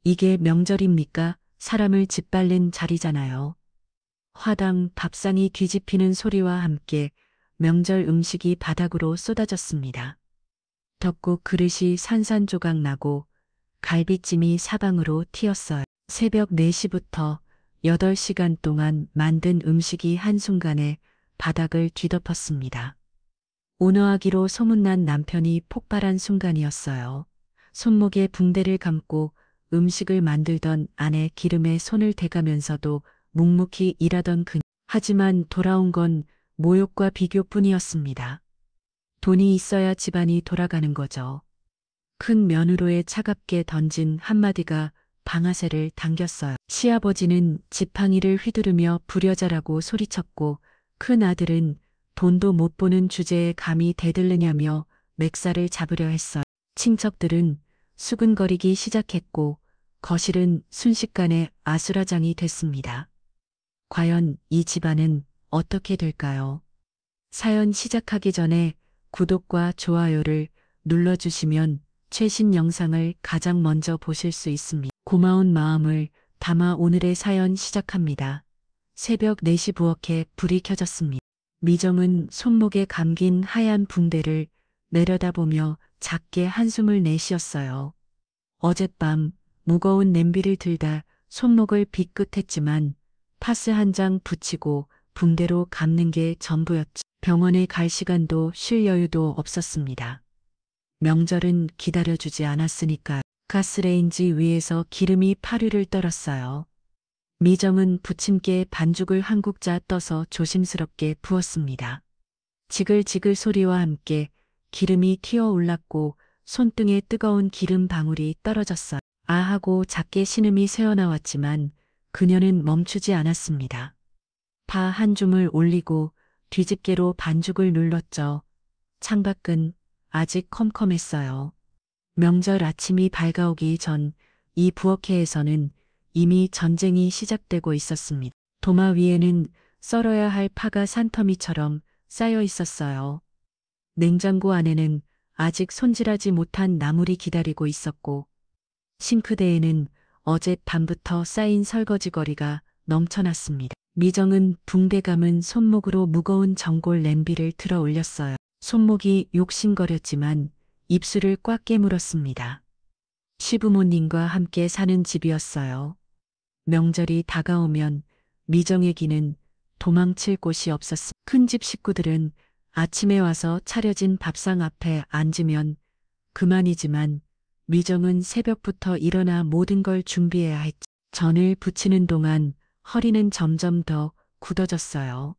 이게 명절입니까? 사람을 짓밟는 자리잖아요. 화당 밥상이 뒤집히는 소리와 함께 명절 음식이 바닥으로 쏟아졌습니다. 덮국 그릇이 산산조각 나고 갈비찜이 사방으로 튀었어요. 새벽 4시부터 8시간 동안 만든 음식이 한순간에 바닥을 뒤덮었습니다. 온화하기로 소문난 남편이 폭발한 순간이었어요. 손목에 붕대를 감고 음식을 만들던 아내 기름에 손을 대가면서도 묵묵히 일하던 그녀. 하지만 돌아온 건 모욕과 비교뿐이었습니다. 돈이 있어야 집안이 돌아가는 거죠. 큰 며느로에 차갑게 던진 한마디가 방아쇠를 당겼어요. 시아버지는 지팡이를 휘두르며 불여자라고 소리쳤고 큰 아들은 돈도 못 보는 주제에 감히 대들느냐며 맥살을 잡으려 했어요. 친척들은 수근거리기 시작했고 거실은 순식간에 아수라장이 됐습니다. 과연 이 집안은 어떻게 될까요? 사연 시작하기 전에 구독과 좋아요를 눌러주시면 최신 영상을 가장 먼저 보실 수 있습니다. 고마운 마음을 담아 오늘의 사연 시작합니다. 새벽 4시 부엌에 불이 켜졌습니다. 미정은 손목에 감긴 하얀 붕대를 내려다보며 작게 한숨을 내쉬었어요. 어젯밤 무거운 냄비를 들다 손목을 비끗했지만 파스 한 장 붙이고 붕대로 감는 게 전부였죠. 병원에 갈 시간도 쉴 여유도 없었습니다. 명절은 기다려주지 않았으니까. 가스레인지 위에서 기름이 파르르 떨었어요. 미정은 부침개에 반죽을 한 국자 떠서 조심스럽게 부었습니다. 지글지글 소리와 함께 기름이 튀어올랐고 손등에 뜨거운 기름 방울이 떨어졌어요. 아 하고 작게 신음이 새어나왔지만 그녀는 멈추지 않았습니다. 파 한 줌을 올리고 뒤집개로 반죽을 눌렀죠. 창밖은 아직 컴컴했어요. 명절 아침이 밝아오기 전 이 부엌에서는 이미 전쟁이 시작되고 있었습니다. 도마 위에는 썰어야 할 파가 산더미처럼 쌓여 있었어요. 냉장고 안에는 아직 손질하지 못한 나물이 기다리고 있었고 싱크대에는 어젯밤부터 쌓인 설거지거리가 넘쳐났습니다. 미정은 붕대 감은 손목으로 무거운 전골 냄비를 들어 올렸어요. 손목이 욕심거렸지만 입술을 꽉 깨물었습니다. 시부모님과 함께 사는 집이었어요. 명절이 다가오면 미정에게는 도망칠 곳이 없었습니다. 큰집 식구들은 아침에 와서 차려진 밥상 앞에 앉으면 그만이지만 미정은 새벽부터 일어나 모든 걸 준비해야 했죠. 전을 부치는 동안 허리는 점점 더 굳어졌어요.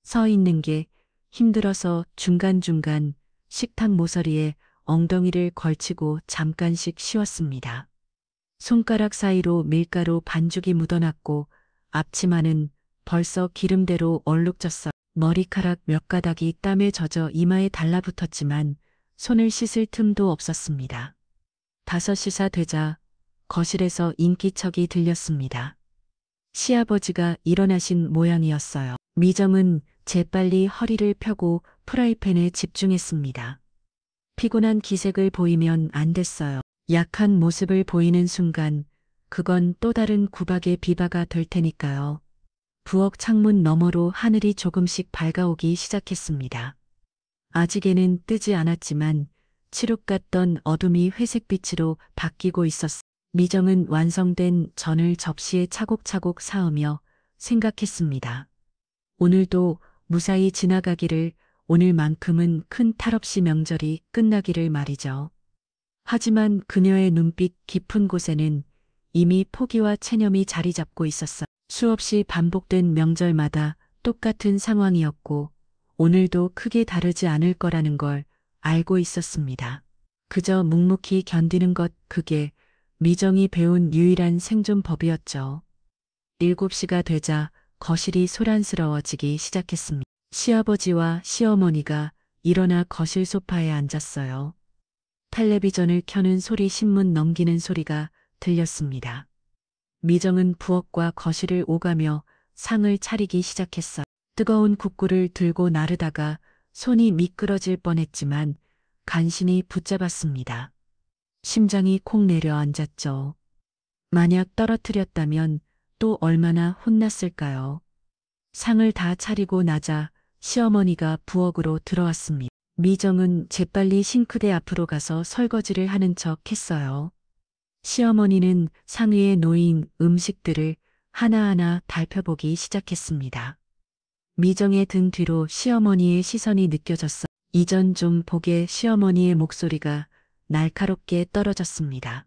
서 있는 게 힘들어서 중간중간 식탁 모서리에 엉덩이를 걸치고 잠깐씩 쉬었습니다. 손가락 사이로 밀가루 반죽이 묻어났고 앞치마는 벌써 기름대로 얼룩졌어요. 머리카락 몇 가닥이 땀에 젖어 이마에 달라붙었지만 손을 씻을 틈도 없었습니다. 5시사 되자 거실에서 인기척이 들렸습니다. 시아버지가 일어나신 모양이었어요. 미정은 재빨리 허리를 펴고 프라이팬에 집중했습니다. 피곤한 기색을 보이면 안 됐어요. 약한 모습을 보이는 순간 그건 또 다른 구박의 비바가 될 테니까요. 부엌 창문 너머로 하늘이 조금씩 밝아오기 시작했습니다. 아직에는 뜨지 않았지만 칠흑 같던 어둠이 회색빛으로 바뀌고 있었어. 미정은 완성된 전을 접시에 차곡차곡 쌓으며 생각했습니다. 오늘도 무사히 지나가기를, 오늘만큼은 큰 탈 없이 명절이 끝나기를 말이죠. 하지만 그녀의 눈빛 깊은 곳에는 이미 포기와 체념이 자리 잡고 있었어. 수없이 반복된 명절마다 똑같은 상황이었고 오늘도 크게 다르지 않을 거라는 걸 알고 있었습니다. 그저 묵묵히 견디는 것, 그게 미정이 배운 유일한 생존법이었죠. 7시가 되자 거실이 소란스러워지기 시작했습니다. 시아버지와 시어머니가 일어나 거실 소파에 앉았어요. 텔레비전을 켜는 소리, 신문 넘기는 소리가 들렸습니다. 미정은 부엌과 거실을 오가며 상을 차리기 시작했어요. 뜨거운 국구를 들고 나르다가 손이 미끄러질 뻔했지만 간신히 붙잡았습니다. 심장이 콩 내려앉았죠. 만약 떨어뜨렸다면 또 얼마나 혼났을까요? 상을 다 차리고 나자 시어머니가 부엌으로 들어왔습니다. 미정은 재빨리 싱크대 앞으로 가서 설거지를 하는 척 했어요. 시어머니는 상 위에 놓인 음식들을 하나하나 살펴보기 시작했습니다. 미정의 등 뒤로 시어머니의 시선이 느껴졌어. 이전 좀 보게 시어머니의 목소리가 날카롭게 떨어졌습니다.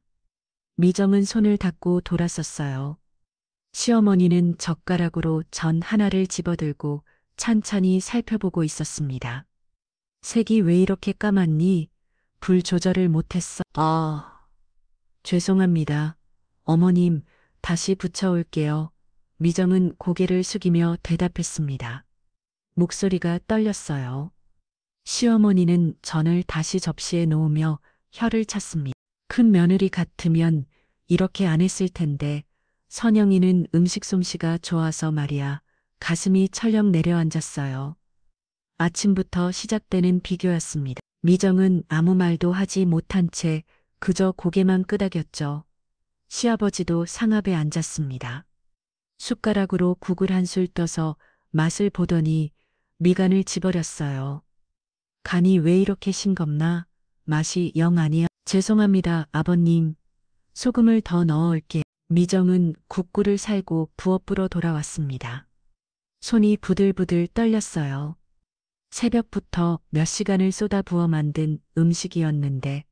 미정은 손을 닫고 돌았었어요. 시어머니는 젓가락으로 전 하나를 집어들고 찬찬히 살펴보고 있었습니다. 색이 왜 이렇게 까맣니? 불 조절을 못했어. 죄송합니다. 어머님, 다시 붙여올게요. 미정은 고개를 숙이며 대답했습니다. 목소리가 떨렸어요. 시어머니는 전을 다시 접시에 놓으며 혀를 찼습니다. 큰 며느리 같으면 이렇게 안 했을 텐데 선영이는 음식 솜씨가 좋아서 말이야. 가슴이 철렁 내려앉았어요. 아침부터 시작되는 비교였습니다. 미정은 아무 말도 하지 못한 채 그저 고개만 끄덕였죠. 시아버지도 상앞에 앉았습니다. 숟가락으로 국을 한 술 떠서 맛을 보더니 미간을 찌푸렸어요. 간이 왜 이렇게 싱겁나? 맛이 영 아니야. 죄송합니다, 아버님. 소금을 더 넣을게. 미정은 국구를 살고 부엌으로 돌아왔습니다. 손이 부들부들 떨렸어요. 새벽부터 몇 시간을 쏟아부어 만든 음식이었는데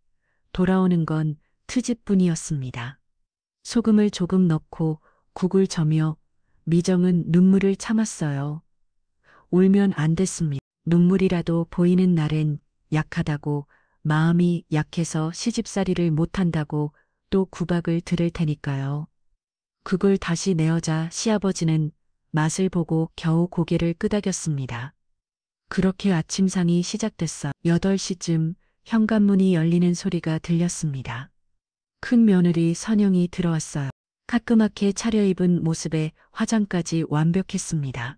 돌아오는 건 트집뿐이었습니다. 소금을 조금 넣고 국을 저며 미정은 눈물을 참았어요. 울면 안 됐습니다. 눈물이라도 보이는 날엔 약하다고, 마음이 약해서 시집살이를 못한다고 또 구박을 들을 테니까요. 국을 다시 내어자 시아버지는 맛을 보고 겨우 고개를 끄덕였습니다. 그렇게 아침상이 시작됐어. 8시쯤 현관문이 열리는 소리가 들렸습니다. 큰 며느리 선영이 들어왔어요. 깔끔하게 차려입은 모습에 화장까지 완벽했습니다.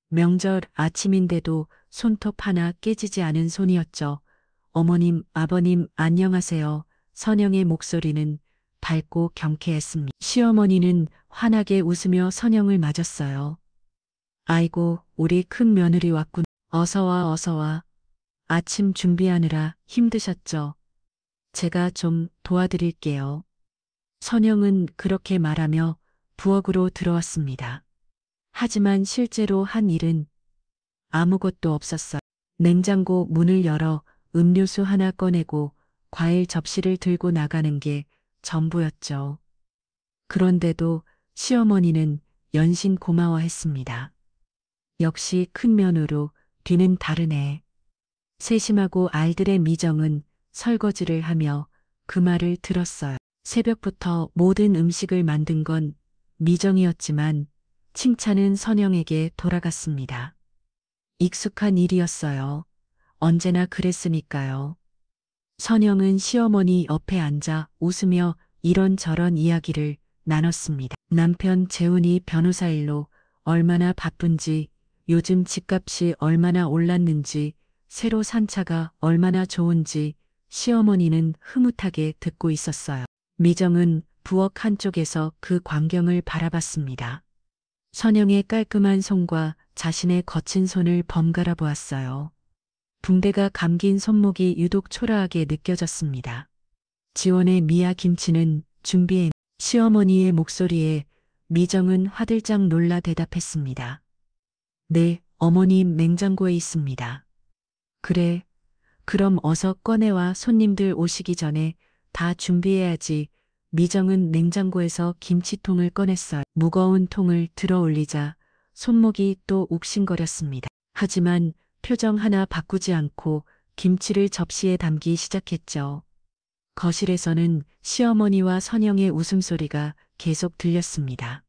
명절 아침인데도 손톱 하나 깨지지 않은 손이었죠. 어머님, 아버님, 안녕하세요. 선영의 목소리는 밝고 경쾌했습니다. 시어머니는 환하게 웃으며 선영을 맞았어요. 아이고, 우리 큰 며느리 왔군. 어서 와, 어서 와. 아침 준비하느라 힘드셨죠? 제가 좀 도와드릴게요. 선영은 그렇게 말하며 부엌으로 들어왔습니다. 하지만 실제로 한 일은 아무것도 없었어요. 냉장고 문을 열어 음료수 하나 꺼내고 과일 접시를 들고 나가는 게 전부였죠. 그런데도 시어머니는 연신 고마워했습니다. 역시 큰 며느로 뒤는 다르네. 세심하고 알뜰의 미정은 설거지를 하며 그 말을 들었어요. 새벽부터 모든 음식을 만든 건 미정이었지만 칭찬은 선영에게 돌아갔습니다. 익숙한 일이었어요. 언제나 그랬으니까요. 선영은 시어머니 옆에 앉아 웃으며 이런저런 이야기를 나눴습니다. 남편 재훈이 변호사 일로 얼마나 바쁜지, 요즘 집값이 얼마나 올랐는지, 새로 산 차가 얼마나 좋은지 시어머니는 흐뭇하게 듣고 있었어요. 미정은 부엌 한쪽에서 그 광경을 바라봤습니다. 선영의 깔끔한 손과 자신의 거친 손을 번갈아 보았어요. 붕대가 감긴 손목이 유독 초라하게 느껴졌습니다. 지원의 미아 김치는 준비해. 시어머니의 목소리에 미정은 화들짝 놀라 대답했습니다. 네, 어머님 냉장고에 있습니다. 그래, 그럼 어서 꺼내와. 손님들 오시기 전에 다 준비해야지. 미정은 냉장고에서 김치통을 꺼냈어요. 무거운 통을 들어 올리자 손목이 또 욱신거렸습니다. 하지만 표정 하나 바꾸지 않고 김치를 접시에 담기 시작했죠. 거실에서는 시어머니와 선영의 웃음소리가 계속 들렸습니다.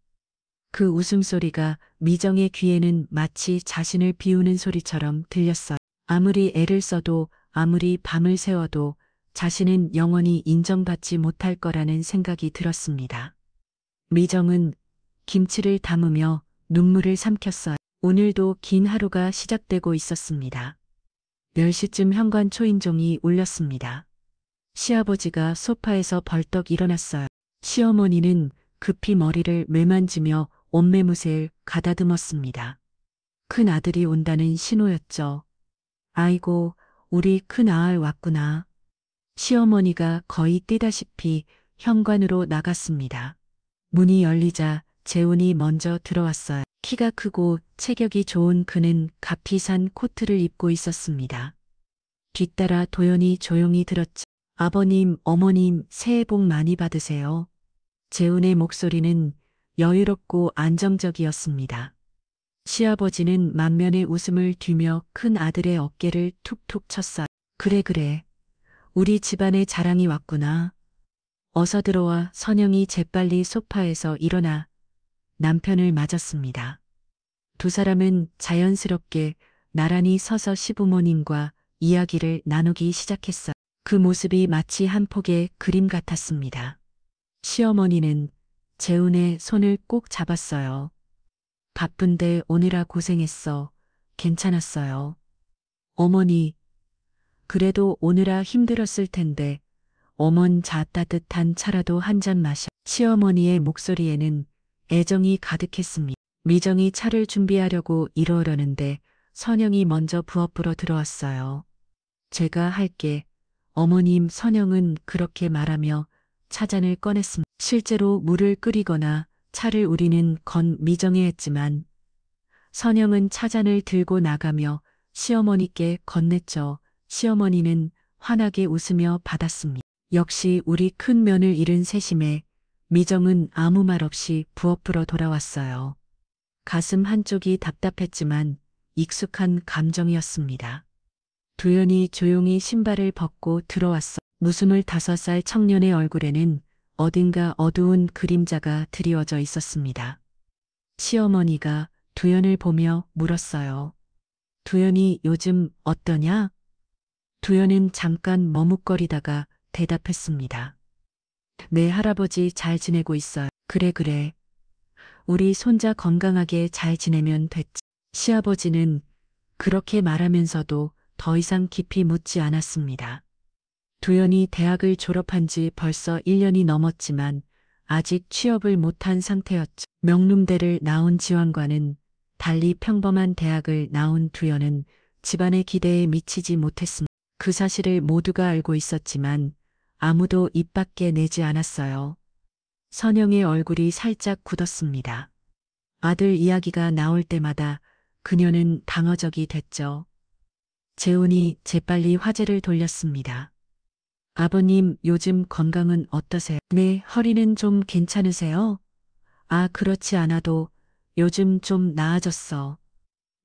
그 웃음소리가 미정의 귀에는 마치 자신을 비우는 소리처럼 들렸어요. 아무리 애를 써도, 아무리 밤을 새워도 자신은 영원히 인정받지 못할 거라는 생각이 들었습니다. 미정은 김치를 담으며 눈물을 삼켰어요. 오늘도 긴 하루가 시작되고 있었습니다. 10시쯤 현관 초인종이 울렸습니다. 시아버지가 소파에서 벌떡 일어났어요. 시어머니는 급히 머리를 매만지며 옷매무새를 가다듬었습니다. 큰 아들이 온다는 신호였죠. 아이고, 우리 큰 아을 왔구나. 시어머니가 거의 뛰다시피 현관으로 나갔습니다. 문이 열리자 재훈이 먼저 들어왔어요. 키가 크고 체격이 좋은 그는 가피산 코트를 입고 있었습니다. 뒤따라 도연이 조용히 들었죠. 아버님, 어머님, 새해 복 많이 받으세요. 재훈의 목소리는 여유롭고 안정적이었습니다. 시아버지는 만면의 웃음을 띠며 큰 아들의 어깨를 툭툭 쳤어요. 그래, 그래. 우리 집안의 자랑이 왔구나. 어서 들어와. 선영이 재빨리 소파에서 일어나 남편을 맞았습니다. 두 사람은 자연스럽게 나란히 서서 시부모님과 이야기를 나누기 시작했어요. 그 모습이 마치 한 폭의 그림 같았습니다. 시어머니는 재훈의 손을 꼭 잡았어요. 바쁜데 오느라 고생했어. 괜찮았어요. 어머니, 그래도 오느라 힘들었을 텐데 어먼 자 따뜻한 차라도 한 잔 마셔. 시어머니의 목소리에는 애정이 가득했습니다. 미정이 차를 준비하려고 이러려는데 선영이 먼저 부엌으로 들어왔어요. 제가 할게. 어머님. 선영은 그렇게 말하며 차잔을 꺼냈습니다. 실제로 물을 끓이거나 차를 우리는 건 미정이 했지만 선영은 차잔을 들고 나가며 시어머니께 건넸죠. 시어머니는 환하게 웃으며 받았습니다. 역시 우리 큰 며느리 잃은 새심에 미정은 아무 말 없이 부엌으로 돌아왔어요. 가슴 한쪽이 답답했지만 익숙한 감정이었습니다. 도연이 조용히 신발을 벗고 들어왔어. 무슨 25살 청년의 얼굴에는 어딘가 어두운 그림자가 드리워져 있었습니다. 시어머니가 도연을 보며 물었어요. 도연이 요즘 어떠냐? 도연은 잠깐 머뭇거리다가 대답했습니다. 네, 할아버지 잘 지내고 있어요. 그래, 그래. 우리 손자 건강하게 잘 지내면 됐지. 시아버지는 그렇게 말하면서도 더 이상 깊이 묻지 않았습니다. 도연이 대학을 졸업한 지 벌써 1년이 넘었지만 아직 취업을 못한 상태였죠. 명lum대를 나온 지원과는 달리 평범한 대학을 나온 도연은 집안의 기대에 미치지 못했습니다. 그 사실을 모두가 알고 있었지만 아무도 입 밖에 내지 않았어요. 선영의 얼굴이 살짝 굳었습니다. 아들 이야기가 나올 때마다 그녀는 방어적이 됐죠. 재훈이 재빨리 화제를 돌렸습니다. 아버님, 요즘 건강은 어떠세요? 네, 허리는 좀 괜찮으세요? 아, 그렇지 않아도 요즘 좀 나아졌어.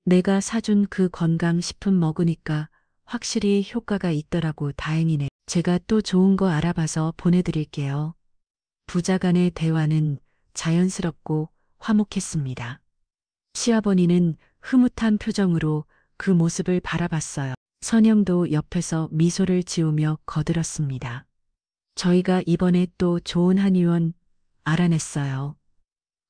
내가 사준 그 건강식품 먹으니까 확실히 효과가 있더라고. 다행이네. 제가 또 좋은 거 알아봐서 보내드릴게요. 부자 간의 대화는 자연스럽고 화목했습니다. 시아버니는 흐뭇한 표정으로 그 모습을 바라봤어요. 선영도 옆에서 미소를 지으며 거들었습니다. 저희가 이번에 또 좋은 한의원 알아냈어요.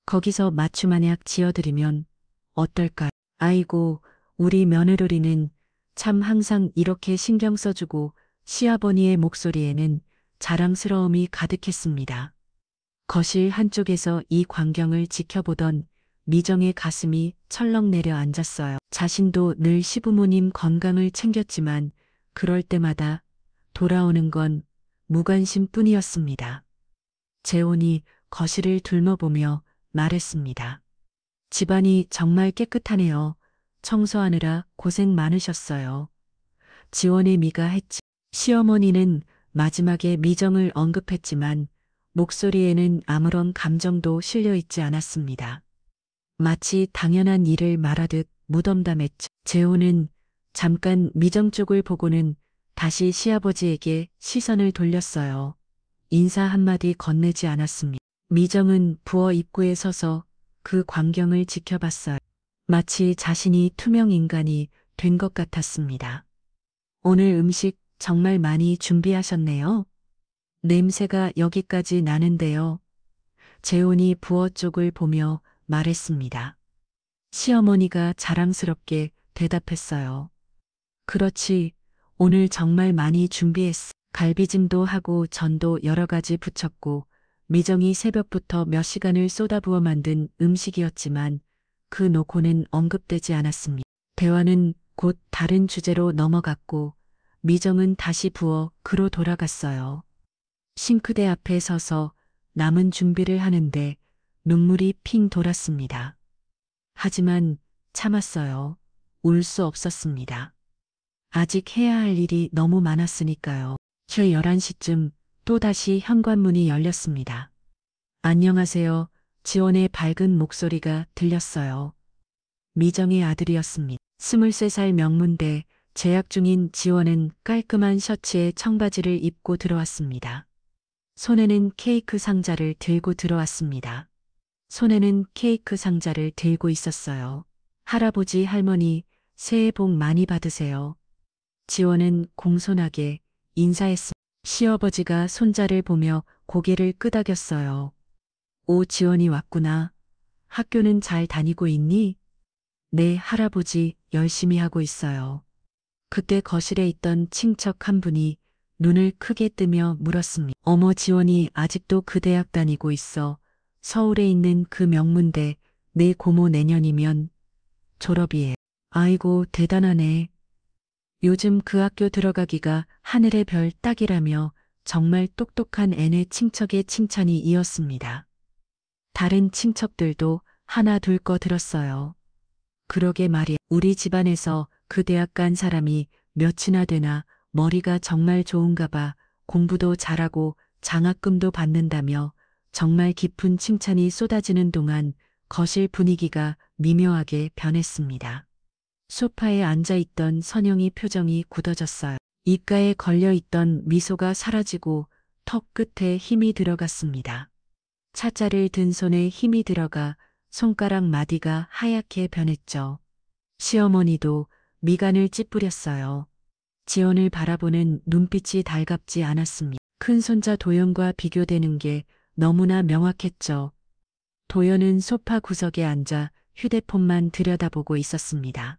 거기서 맞춤한약 지어드리면 어떨까요? 아이고, 우리 며느리는 참 항상 이렇게 신경 써주고. 시아버니의 목소리에는 자랑스러움이 가득했습니다. 거실 한쪽에서 이 광경을 지켜보던 미정의 가슴이 철렁 내려앉았어요. 자신도 늘 시부모님 건강을 챙겼지만 그럴 때마다 돌아오는 건 무관심뿐이었습니다. 재훈이 거실을 둘러보며 말했습니다. 집안이 정말 깨끗하네요. 청소하느라 고생 많으셨어요. 지원의 미가 했지. 시어머니는 마지막에 미정을 언급했지만 목소리에는 아무런 감정도 실려 있지 않았습니다. 마치 당연한 일을 말하듯 무덤덤했죠. 재훈은 잠깐 미정 쪽을 보고는 다시 시아버지에게 시선을 돌렸어요. 인사 한마디 건네지 않았습니다. 미정은 부엌 입구에 서서 그 광경을 지켜봤어요. 마치 자신이 투명 인간이 된 것 같았습니다. 오늘 음식 정말 많이 준비하셨네요. 냄새가 여기까지 나는데요. 재훈이 부엌 쪽을 보며 말했습니다. 시어머니가 자랑스럽게 대답했어요. 그렇지, 오늘 정말 많이 준비했어. 갈비찜도 하고 전도 여러 가지 부쳤고 미정이 새벽부터 몇 시간을 쏟아부어 만든 음식이었지만 그 노고는 언급되지 않았습니다. 대화는 곧 다른 주제로 넘어갔고 미정은 다시 부엌 그로 돌아갔어요. 싱크대 앞에 서서 남은 준비를 하는데 눈물이 핑 돌았습니다. 하지만 참았어요. 울 수 없었습니다. 아직 해야 할 일이 너무 많았으니까요. 저 11시쯤 또다시 현관문이 열렸습니다. 안녕하세요. 지원의 밝은 목소리가 들렸어요. 미정의 아들이었습니다. 23살 명문대 재학 중인 지원은 깔끔한 셔츠에 청바지를 입고 들어왔습니다. 손에는 케이크 상자를 들고 들어왔습니다. 손에는 케이크 상자를 들고 있었어요. 할아버지 할머니 새해 복 많이 받으세요. 지원은 공손하게 인사했습니다. 시어버지가 손자를 보며 고개를 끄덕였어요. 오, 지원이 왔구나. 학교는 잘 다니고 있니? 네, 할아버지 열심히 하고 있어요. 그때 거실에 있던 친척 한 분이 눈을 크게 뜨며 물었습니다. 어머, 지원이 아직도 그 대학 다니고 있어. 서울에 있는 그 명문대 내 고모 내년이면 졸업이에요. 아이고, 대단하네. 요즘 그 학교 들어가기가 하늘의 별 따기라며 정말 똑똑한 애네 친척의 칭찬이 이었습니다. 다른 친척들도 하나 둘 거 들었어요. 그러게 말이야. 우리 집안에서 그 대학 간 사람이 몇이나 되나 머리가 정말 좋은가 봐. 공부도 잘하고 장학금도 받는다며 정말 깊은 칭찬이 쏟아지는 동안 거실 분위기가 미묘하게 변했습니다. 소파에 앉아있던 선영이 표정이 굳어졌어요. 입가에 걸려있던 미소가 사라지고 턱 끝에 힘이 들어갔습니다. 차자를 든 손에 힘이 들어가 손가락 마디가 하얗게 변했죠. 시어머니도 미간을 찌푸렸어요. 지원을 바라보는 눈빛이 달갑지 않았습니다. 큰 손자 도연과 비교되는 게 너무나 명확했죠. 도연은 소파 구석에 앉아 휴대폰만 들여다보고 있었습니다.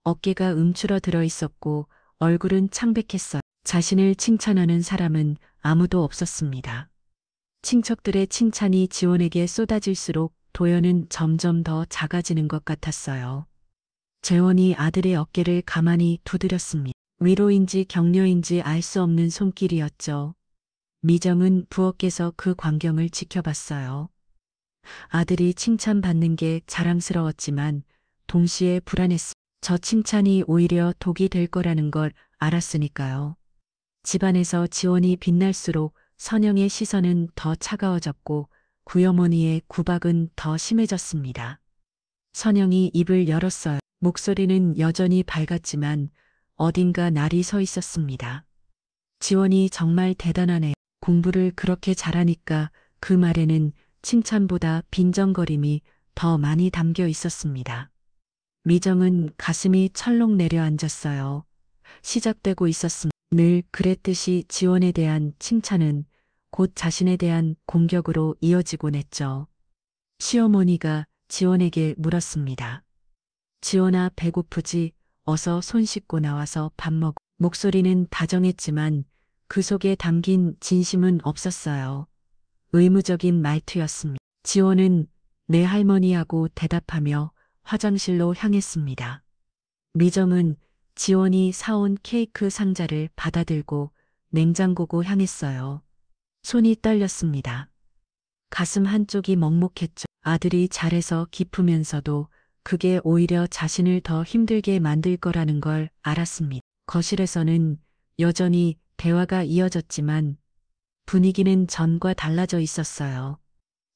어깨가 움츠러들어 있었고 얼굴은 창백했어요. 자신을 칭찬하는 사람은 아무도 없었습니다. 친척들의 칭찬이 지원에게 쏟아질수록 도연은 점점 더 작아지는 것 같았어요. 재원이 아들의 어깨를 가만히 두드렸습니다. 위로인지 격려인지 알 수 없는 손길이었죠. 미정은 부엌에서 그 광경을 지켜봤어요. 아들이 칭찬받는 게 자랑스러웠지만 동시에 불안했습니다. 저 칭찬이 오히려 독이 될 거라는 걸 알았으니까요. 집안에서 지원이 빛날수록 선영의 시선은 더 차가워졌고 구어머니의 구박은 더 심해졌습니다. 선영이 입을 열었어요. 목소리는 여전히 밝았지만 어딘가 날이 서 있었습니다. 지원이 정말 대단하네. 공부를 그렇게 잘하니까 그 말에는 칭찬보다 빈정거림이 더 많이 담겨 있었습니다. 미정은 가슴이 철렁 내려앉았어요. 시작되고 있었습니다. 늘 그랬듯이 지원에 대한 칭찬은 곧 자신에 대한 공격으로 이어지곤 했죠. 시어머니가 지원에게 물었습니다. 지원아, 배고프지? 어서 손 씻고 나와서 밥 먹어. 목소리는 다정했지만 그 속에 담긴 진심은 없었어요. 의무적인 말투였습니다. 지원은 내 할머니하고 대답하며 화장실로 향했습니다. 미정은 지원이 사온 케이크 상자를 받아들고 냉장고고 향했어요. 손이 떨렸습니다. 가슴 한쪽이 먹먹했죠. 아들이 잘해서 기쁘면서도 그게 오히려 자신을 더 힘들게 만들 거라는 걸 알았습니다. 거실에서는 여전히 대화가 이어졌지만 분위기는 전과 달라져 있었어요.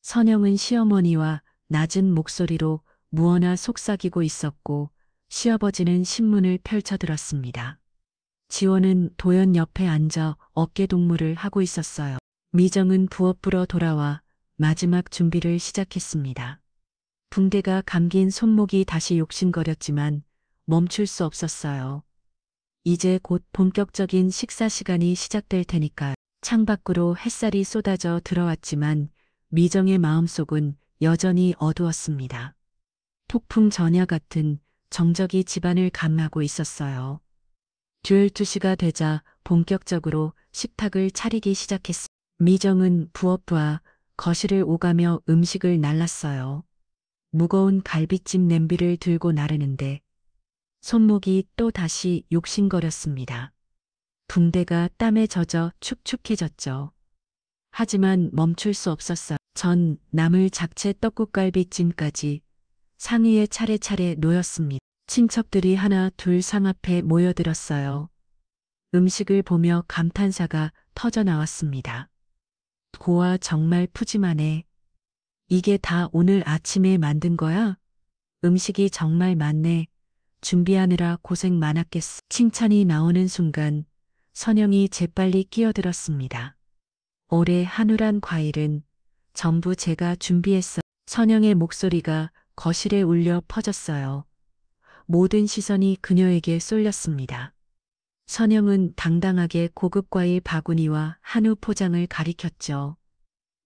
선영은 시어머니와 낮은 목소리로 무어나 속삭이고 있었고 시아버지는 신문을 펼쳐들었습니다. 지원은 도연 옆에 앉아 어깨동무를 하고 있었어요. 미정은 부엌으로 돌아와 마지막 준비를 시작했습니다. 붕대가 감긴 손목이 다시 욕심거렸지만 멈출 수 없었어요. 이제 곧 본격적인 식사 시간이 시작될 테니까. 창밖으로 햇살이 쏟아져 들어왔지만 미정의 마음속은 여전히 어두웠습니다. 폭풍 전야 같은 정적이 집안을 감하고 있었어요. 12시가 되자 본격적으로 식탁을 차리기 시작했습니다. 미정은 부엌과 거실을 오가며 음식을 날랐어요. 무거운 갈비찜 냄비를 들고 나르는데 손목이 또 다시 욕심거렸습니다. 붕대가 땀에 젖어 축축해졌죠. 하지만 멈출 수 없었어요. 전 나물 잡채 떡국갈비찜까지 상위에 차례차례 놓였습니다. 친척들이 하나 둘 상 앞에 모여들었어요. 음식을 보며 감탄사가 터져 나왔습니다. 고아 정말 푸짐하네. 이게 다 오늘 아침에 만든 거야? 음식이 정말 많네. 준비하느라 고생 많았겠어. 칭찬이 나오는 순간 선영이 재빨리 끼어들었습니다. 올해 한우란 과일은 전부 제가 준비했어. 선영의 목소리가 거실에 울려 퍼졌어요. 모든 시선이 그녀에게 쏠렸습니다. 선영은 당당하게 고급 과일 바구니와 한우 포장을 가리켰죠.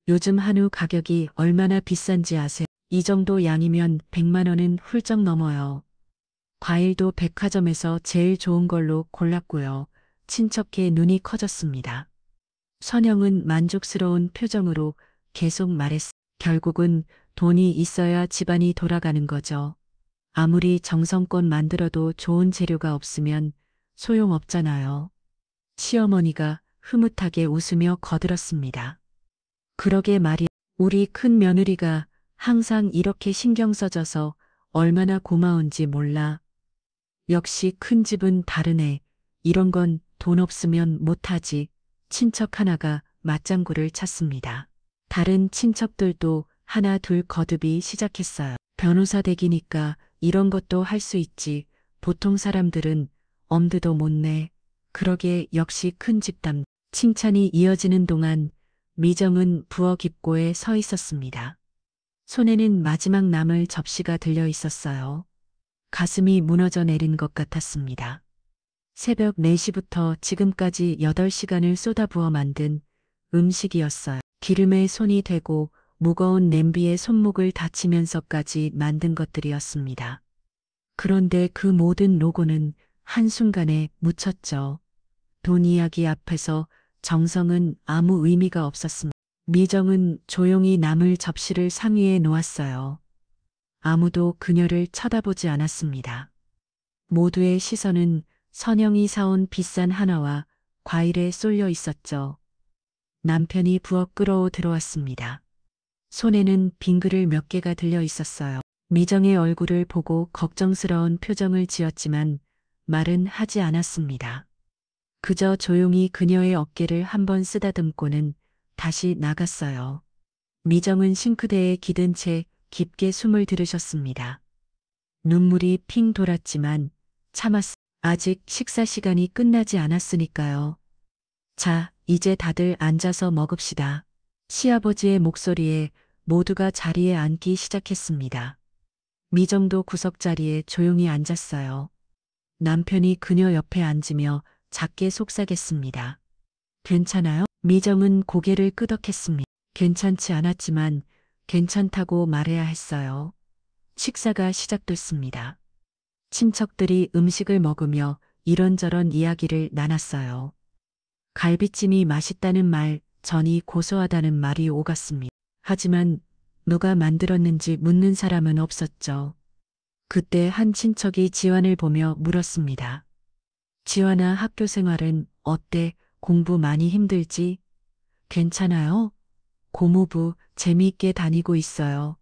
요즘 한우 가격이 얼마나 비싼지 아세요? 이 정도 양이면 100만 원은 훌쩍 넘어요. 과일도 백화점에서 제일 좋은 걸로 골랐고요. 친척의 눈이 커졌습니다. 선영은 만족스러운 표정으로 계속 말했어. 결국은 돈이 있어야 집안이 돌아가는 거죠. 아무리 정성껏 만들어도 좋은 재료가 없으면 소용없잖아요. 시어머니가 흐뭇하게 웃으며 거들었습니다. 그러게 말이야. 우리 큰 며느리가 항상 이렇게 신경 써줘서 얼마나 고마운지 몰라. 역시 큰 집은 다르네. 이런 건 돈 없으면 못하지. 친척 하나가 맞장구를 찼습니다. 다른 친척들도 하나 둘 거듭이 시작했어요. 변호사 댁이니까 이런 것도 할 수 있지. 보통 사람들은 엄두도 못 내. 그러게 역시 큰 집답. 칭찬이 이어지는 동안 미정은 부엌 입구에 서 있었습니다. 손에는 마지막 남을 접시가 들려 있었어요. 가슴이 무너져 내린 것 같았습니다. 새벽 4시부터 지금까지 8시간을 쏟아부어 만든 음식이었어요. 기름에 손이 대고 무거운 냄비에 손목을 다치면서까지 만든 것들이었습니다. 그런데 그 모든 노고는 한순간에 묻혔죠. 돈 이야기 앞에서 정성은 아무 의미가 없었습니다. 미정은 조용히 남을 접시를 상위에 놓았어요. 아무도 그녀를 쳐다보지 않았습니다. 모두의 시선은 선영이 사온 비싼 한화와 과일에 쏠려 있었죠. 남편이 부엌 끌어 들어왔습니다. 손에는 빈 그릇 몇 개가 들려 있었어요. 미정의 얼굴을 보고 걱정스러운 표정을 지었지만 말은 하지 않았습니다. 그저 조용히 그녀의 어깨를 한번 쓰다듬고는 다시 나갔어요. 미정은 싱크대에 기댄 채 깊게 숨을 들이셨습니다. 눈물이 핑 돌았지만 참았어. 아직 식사 시간이 끝나지 않았으니까요. 자, 이제 다들 앉아서 먹읍시다. 시아버지의 목소리에 모두가 자리에 앉기 시작했습니다. 미정도 구석자리에 조용히 앉았어요. 남편이 그녀 옆에 앉으며 작게 속삭였습니다. 괜찮아요? 미정은 고개를 끄덕했습니다. 괜찮지 않았지만 괜찮다고 말해야 했어요. 식사가 시작됐습니다. 친척들이 음식을 먹으며 이런저런 이야기를 나눴어요. 갈비찜이 맛있다는 말, 전이 고소하다는 말이 오갔습니다. 하지만 누가 만들었는지 묻는 사람은 없었죠. 그때 한 친척이 지환을 보며 물었습니다. 지환아, 학교 생활은 어때? 공부 많이 힘들지? 괜찮아요? 고모부 재미있게 다니고 있어요.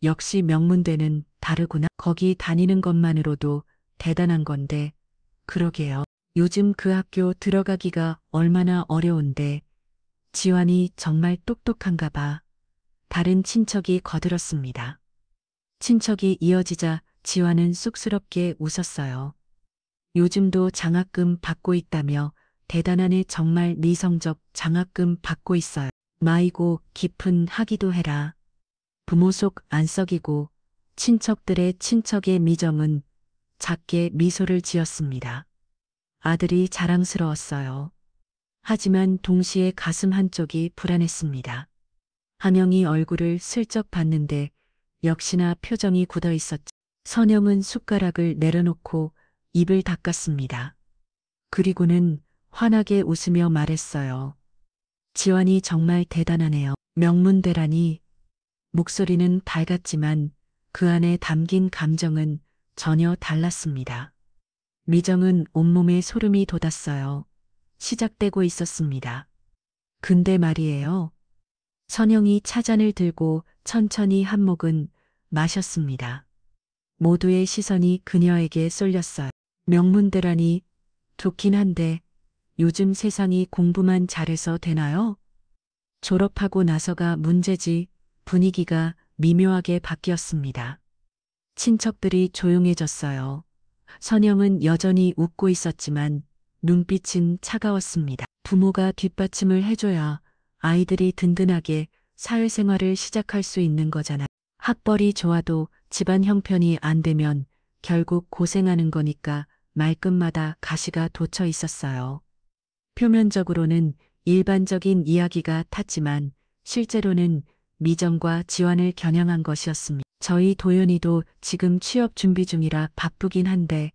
역시 명문대는 다르구나. 거기 다니는 것만으로도 대단한 건데. 그러게요. 요즘 그 학교 들어가기가 얼마나 어려운데. 지환이 정말 똑똑한가 봐. 다른 친척이 거들었습니다. 친척이 이어지자 지환은 쑥스럽게 웃었어요. 요즘도 장학금 받고 있다며. 대단하네. 정말 네 성적 장학금 받고 있어요. 마이고 깊은 학위도 해라. 부모 속 안 썩이고. 친척들의 친척의 미정은 작게 미소를 지었습니다. 아들이 자랑스러웠어요. 하지만 동시에 가슴 한쪽이 불안했습니다. 한영이 얼굴을 슬쩍 봤는데 역시나 표정이 굳어 있었죠. 선영은 숟가락을 내려놓고 입을 닦았습니다. 그리고는 환하게 웃으며 말했어요. 지환이 정말 대단하네요. 명문대라니. 목소리는 밝았지만 그 안에 담긴 감정은 전혀 달랐습니다. 미정은 온몸에 소름이 돋았어요. 시작되고 있었습니다. 근데 말이에요. 선영이 차잔을 들고 천천히 한 모금 마셨습니다. 모두의 시선이 그녀에게 쏠렸어요. 명문대라니 좋긴 한데 요즘 세상이 공부만 잘해서 되나요? 졸업하고 나서가 문제지. 분위기가 미묘하게 바뀌었습니다. 친척들이 조용해졌어요. 선영은 여전히 웃고 있었지만 눈빛은 차가웠습니다. 부모가 뒷받침을 해줘야 아이들이 든든하게 사회생활을 시작할 수 있는 거잖아. 학벌이 좋아도 집안 형편이 안 되면 결국 고생하는 거니까 말끝마다 가시가 돋쳐 있었어요. 표면적으로는 일반적인 이야기가 탔지만 실제로는 미정과 지환을 겨냥한 것이었습니다. 저희 도연이도 지금 취업 준비 중이라 바쁘긴 한데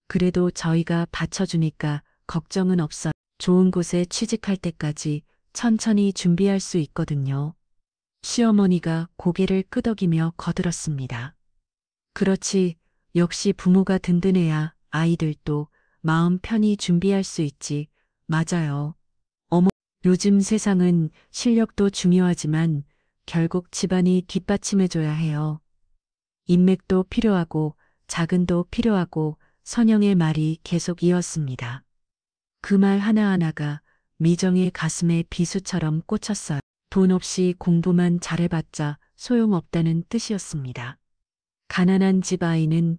그래도 저희가 받쳐주니까 걱정은 없어. 좋은 곳에 취직할 때까지 천천히 준비할 수 있거든요. 시어머니가 고개를 끄덕이며 거들었습니다. 그렇지, 역시 부모가 든든해야 아이들도 마음 편히 준비할 수 있지. 맞아요. 어머, 요즘 세상은 실력도 중요하지만 결국 집안이 뒷받침해줘야 해요. 인맥도 필요하고 자근도 필요하고. 선영의 말이 계속 이었습니다. 그 말 하나하나가 미정의 가슴에 비수처럼 꽂혔어요. 돈 없이 공부만 잘해봤자 소용없다는 뜻이었습니다. 가난한 집 아이는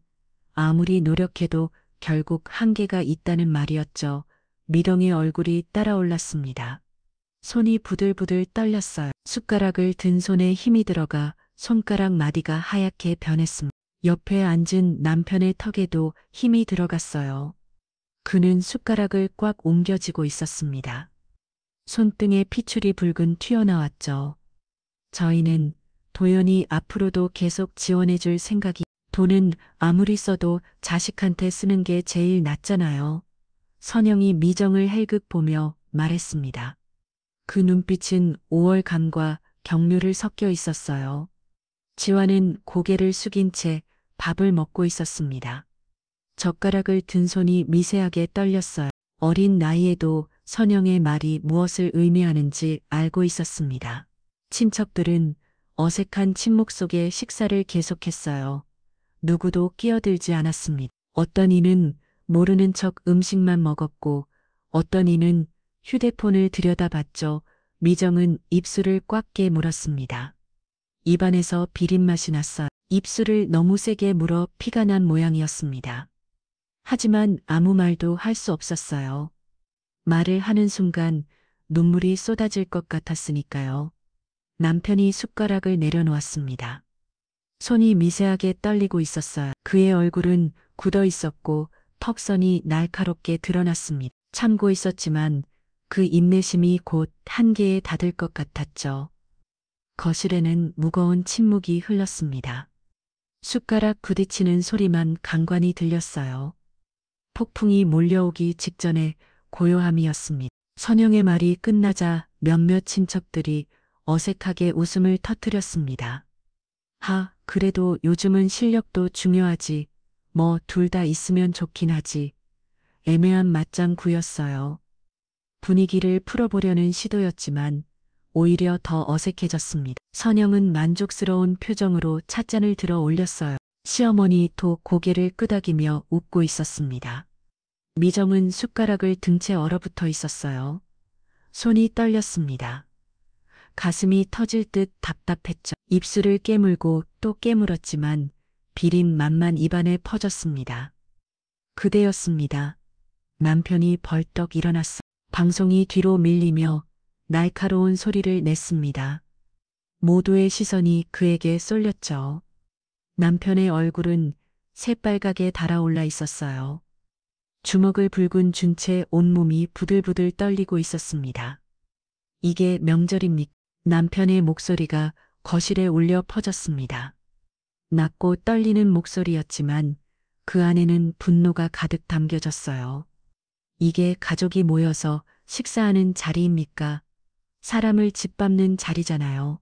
아무리 노력해도 결국 한계가 있다는 말이었죠. 미정의 얼굴이 따라올랐습니다. 손이 부들부들 떨렸어요. 숟가락을 든 손에 힘이 들어가 손가락 마디가 하얗게 변했습니다. 옆에 앉은 남편의 턱에도 힘이 들어갔어요. 그는 숟가락을 꽉 옮겨쥐고 있었습니다. 손등에 피출이 붉은 튀어나왔죠. 저희는 도연이 앞으로도 계속 지원해줄 생각이. 돈은 아무리 써도 자식한테 쓰는 게 제일 낫잖아요. 선영이 미정을 헬긋 보며 말했습니다. 그 눈빛은 5월감과 경멸을 섞여 있었어요. 지환은 고개를 숙인 채 밥을 먹고 있었습니다. 젓가락을 든 손이 미세하게 떨렸어요. 어린 나이에도 선영의 말이 무엇을 의미하는지 알고 있었습니다. 친척들은 어색한 침묵 속에 식사를 계속했어요. 누구도 끼어들지 않았습니다. 어떤 이는 모르는 척 음식만 먹었고 어떤 이는 휴대폰을 들여다봤죠. 미정은 입술을 꽉 깨물었습니다. 입안에서 비린맛이 났어요. 입술을 너무 세게 물어 피가 난 모양이었습니다. 하지만 아무 말도 할 수 없었어요. 말을 하는 순간 눈물이 쏟아질 것 같았으니까요. 남편이 숟가락을 내려놓았습니다. 손이 미세하게 떨리고 있었어요. 그의 얼굴은 굳어 있었고 턱선이 날카롭게 드러났습니다. 참고 있었지만 그 인내심이 곧 한계에 닿을 것 같았죠. 거실에는 무거운 침묵이 흘렀습니다. 숟가락 부딪히는 소리만 간간히 들렸어요. 폭풍이 몰려오기 직전에 고요함이었습니다. 선영의 말이 끝나자 몇몇 친척들이 어색하게 웃음을 터뜨렸습니다. 그래도 요즘은 실력도 중요하지. 뭐 둘 다 있으면 좋긴 하지. 애매한 맞장구였어요. 분위기를 풀어보려는 시도였지만 오히려 더 어색해졌습니다. 선영은 만족스러운 표정으로 찻잔을 들어 올렸어요. 시어머니 또 고개를 끄덕이며 웃고 있었습니다. 미정은 숟가락을 등 채 얼어붙어 있었어요. 손이 떨렸습니다. 가슴이 터질 듯 답답했죠. 입술을 깨물고 또 깨물었지만 비린 맛만 입안에 퍼졌습니다. 그대였습니다. 남편이 벌떡 일어났어. 방송이 뒤로 밀리며 날카로운 소리를 냈습니다. 모두의 시선이 그에게 쏠렸죠. 남편의 얼굴은 새빨갛게 달아올라 있었어요. 주먹을 불군 준 채 온몸이 부들부들 떨리고 있었습니다. 이게 명절입니까? 남편의 목소리가 거실에 울려 퍼졌습니다. 낮고 떨리는 목소리였지만 그 안에는 분노가 가득 담겨졌어요. 이게 가족이 모여서 식사하는 자리입니까? 사람을 짓밟는 자리잖아요.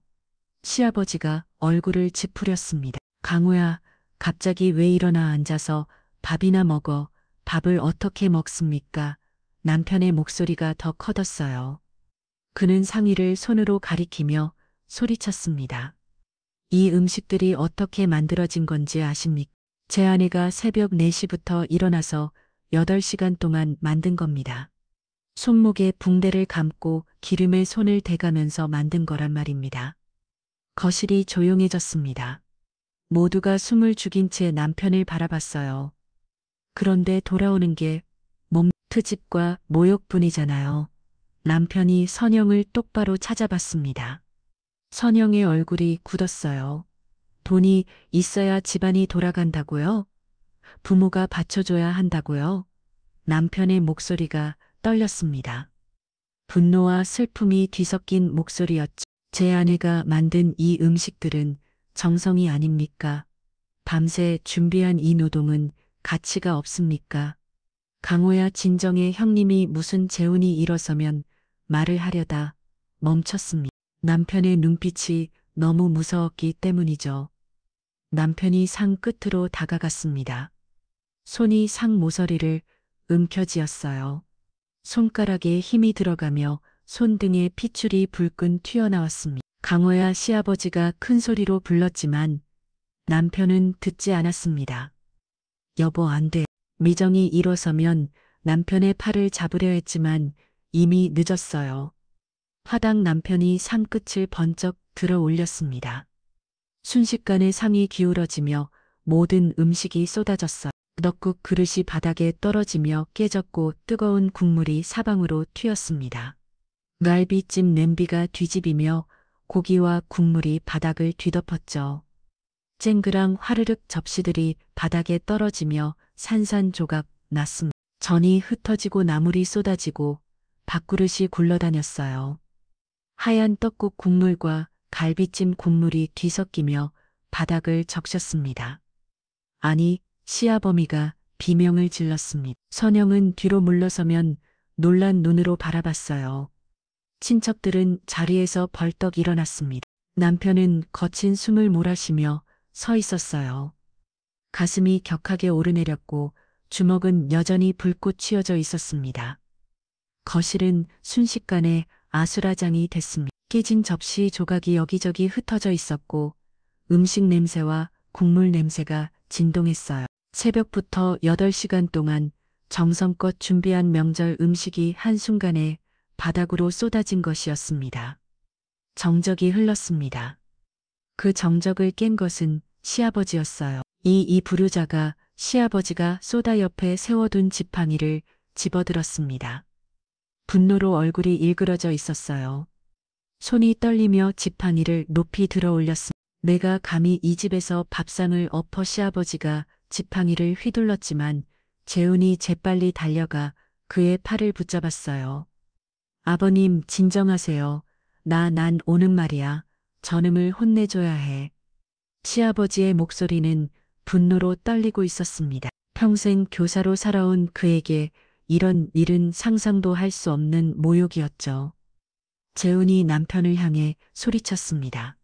시아버지가 얼굴을 찌푸렸습니다. 강우야, 갑자기 왜 일어나 앉아서 밥이나 먹어. 밥을 어떻게 먹습니까? 남편의 목소리가 더 커졌어요. 그는 상의를 손으로 가리키며 소리쳤습니다. 이 음식들이 어떻게 만들어진 건지 아십니까? 제 아내가 새벽 4시부터 일어나서 8시간 동안 만든 겁니다. 손목에 붕대를 감고 기름에 손을 대가면서 만든 거란 말입니다. 거실이 조용해졌습니다. 모두가 숨을 죽인 채 남편을 바라봤어요. 그런데 돌아오는 게 몸 트집과 모욕뿐이잖아요. 남편이 선영을 똑바로 찾아봤습니다. 선영의 얼굴이 굳었어요. 돈이 있어야 집안이 돌아간다고요? 부모가 받쳐줘야 한다고요? 남편의 목소리가 떨렸습니다. 분노와 슬픔이 뒤섞인 목소리였죠. 제 아내가 만든 이 음식들은 정성이 아닙니까? 밤새 준비한 이 노동은 가치가 없습니까? 강호야, 진정해. 형님이 무슨 재운이 일어서면 말을 하려다 멈췄습니다. 남편의 눈빛이 너무 무서웠기 때문이죠. 남편이 상 끝으로 다가갔습니다. 손이 상 모서리를 움켜쥐었어요. 손가락에 힘이 들어가며 손등에 핏줄이 불끈 튀어나왔습니다. 강호야, 시아버지가 큰 소리로 불렀지만 남편은 듣지 않았습니다. 여보, 안 돼. 미정이 일어서면 남편의 팔을 잡으려 했지만 이미 늦었어요. 화당 남편이 상 끝을 번쩍 들어 올렸습니다. 순식간에 상이 기울어지며 모든 음식이 쏟아졌어요. 떡국 그릇이 바닥에 떨어지며 깨졌고 뜨거운 국물이 사방으로 튀었습니다. 갈비찜 냄비가 뒤집이며 고기와 국물이 바닥을 뒤덮었죠. 쨍그랑 화르륵 접시들이 바닥에 떨어지며 산산조각 났습니다. 전이 흩어지고 나물이 쏟아지고 밥그릇이 굴러다녔어요. 하얀 떡국 국물과 갈비찜 국물이 뒤섞이며 바닥을 적셨습니다. 아니, 시아버미가 비명을 질렀습니다. 선영은 뒤로 물러서면 놀란 눈으로 바라봤어요. 친척들은 자리에서 벌떡 일어났습니다. 남편은 거친 숨을 몰아쉬며 서 있었어요. 가슴이 격하게 오르내렸고 주먹은 여전히 불꽃 튀어져 있었습니다. 거실은 순식간에 아수라장이 됐습니다. 깨진 접시 조각이 여기저기 흩어져 있었고 음식 냄새와 국물 냄새가 진동했어요. 새벽부터 8시간 동안 정성껏 준비한 명절 음식이 한순간에 바닥으로 쏟아진 것이었습니다. 정적이 흘렀습니다. 그 정적을 깬 것은 시아버지였어요. 이 불효자가 시아버지가 쏘다 옆에 세워둔 지팡이를 집어들었습니다. 분노로 얼굴이 일그러져 있었어요. 손이 떨리며 지팡이를 높이 들어 올렸습니다. 내가 감히 이 집에서 밥상을 엎어. 시아버지가 지팡이를 휘둘렀지만 재훈이 재빨리 달려가 그의 팔을 붙잡았어요. 아버님, 진정하세요. 난 오는 말이야. 저놈을 혼내줘야 해. 시아버지의 목소리는 분노로 떨리고 있었습니다. 평생 교사로 살아온 그에게 이런 일은 상상도 할 수 없는 모욕이었죠. 재훈이 남편을 향해 소리쳤습니다.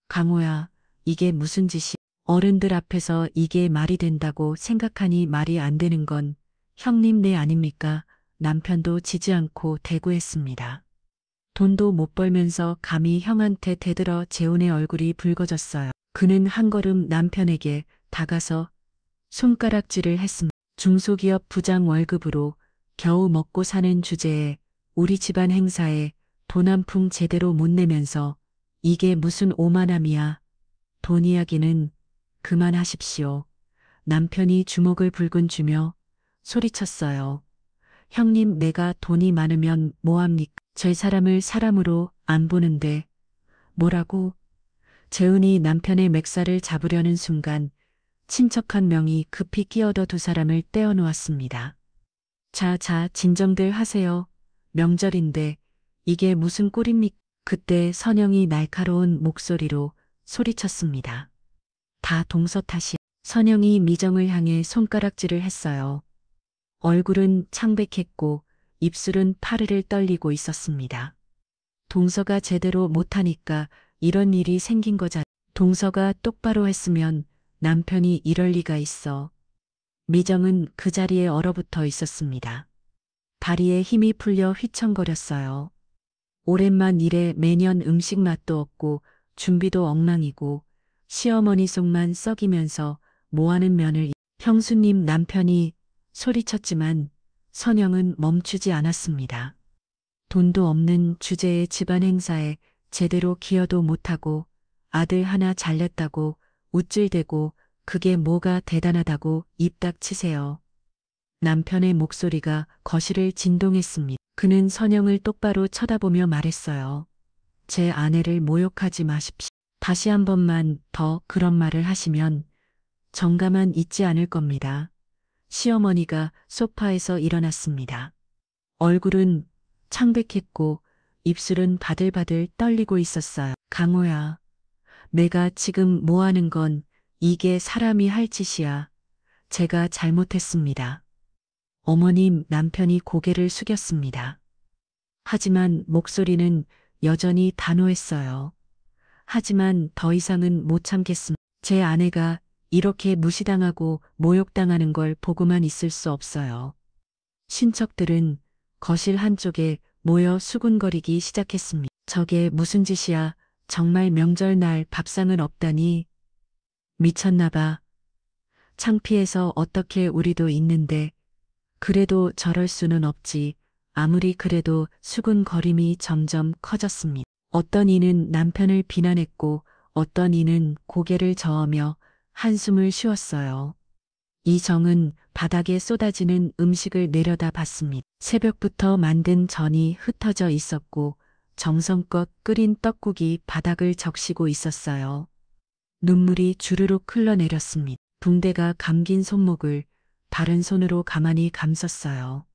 강호야, 이게 무슨 짓이? 어른들 앞에서 이게 말이 된다고 생각하니 말이 안 되는 건 형님네 아닙니까? 남편도 지지 않고 대꾸했습니다. 돈도 못 벌면서 감히 형한테 대들어. 재훈의 얼굴이 붉어졌어요. 그는 한 걸음 남편에게 다가서 손가락질을 했습니다. 중소기업 부장 월급으로 겨우 먹고 사는 주제에 우리 집안 행사에 돈 한 푼 제대로 못 내면서 이게 무슨 오만함이야. 돈 이야기는 그만하십시오. 남편이 주먹을 불끈 쥐며 소리쳤어요. 형님, 내가 돈이 많으면 뭐합니까? 저 사람을 사람으로 안 보는데. 뭐라고? 재훈이 남편의 맥살을 잡으려는 순간 친척 한 명이 급히 끼어더 두 사람을 떼어놓았습니다. 자, 진정들 하세요. 명절인데 이게 무슨 꼴입니까? 그때 선영이 날카로운 목소리로 소리쳤습니다. 다 동서 탓이야. 선영이 미정을 향해 손가락질을 했어요. 얼굴은 창백했고 입술은 파르르 떨리고 있었습니다. 동서가 제대로 못하니까 이런 일이 생긴 거잖아. 동서가 똑바로 했으면 남편이 이럴 리가 있어. 미정은 그 자리에 얼어붙어 있었습니다. 다리에 힘이 풀려 휘청거렸어요. 오랜만 일에 매년 음식 맛도 없고 준비도 엉망이고 시어머니 속만 썩이면서 뭐하는 며느리. 형수님 남편이 소리쳤지만 선영은 멈추지 않았습니다. 돈도 없는 주제의 집안 행사에 제대로 기여도 못하고 아들 하나 잘렸다고 우쭐대고 그게 뭐가 대단하다고 입 닥치세요. 남편의 목소리가 거실을 진동했습니다. 그는 선영을 똑바로 쳐다보며 말했어요. 제 아내를 모욕하지 마십시오. 다시 한 번만 더 그런 말을 하시면 정가만 잊지 않을 겁니다. 시어머니가 소파에서 일어났습니다. 얼굴은 창백했고 입술은 바들바들 떨리고 있었어요. 강호야, 내가 지금 뭐 하는 건 이게 사람이 할 짓이야. 제가 잘못했습니다. 어머님, 남편이 고개를 숙였습니다. 하지만 목소리는 여전히 단호했어요. 하지만 더 이상은 못 참겠습니다. 제 아내가 이렇게 무시당하고 모욕당하는 걸 보고만 있을 수 없어요. 친척들은 거실 한쪽에 모여 수군거리기 시작했습니다. 저게 무슨 짓이야. 정말 명절날 밥상은 없다니. 미쳤나 봐. 창피해서 어떻게 우리도 있는데. 그래도 저럴 수는 없지. 아무리 그래도 수군거림이 점점 커졌습니다. 어떤 이는 남편을 비난했고 어떤 이는 고개를 저으며 한숨을 쉬었어요. 이정은 바닥에 쏟아지는 음식을 내려다 봤습니다. 새벽부터 만든 전이 흩어져 있었고 정성껏 끓인 떡국이 바닥을 적시고 있었어요. 눈물이 주르륵 흘러내렸습니다. 붕대가 감긴 손목을 다른 손으로 가만히 감쌌어요.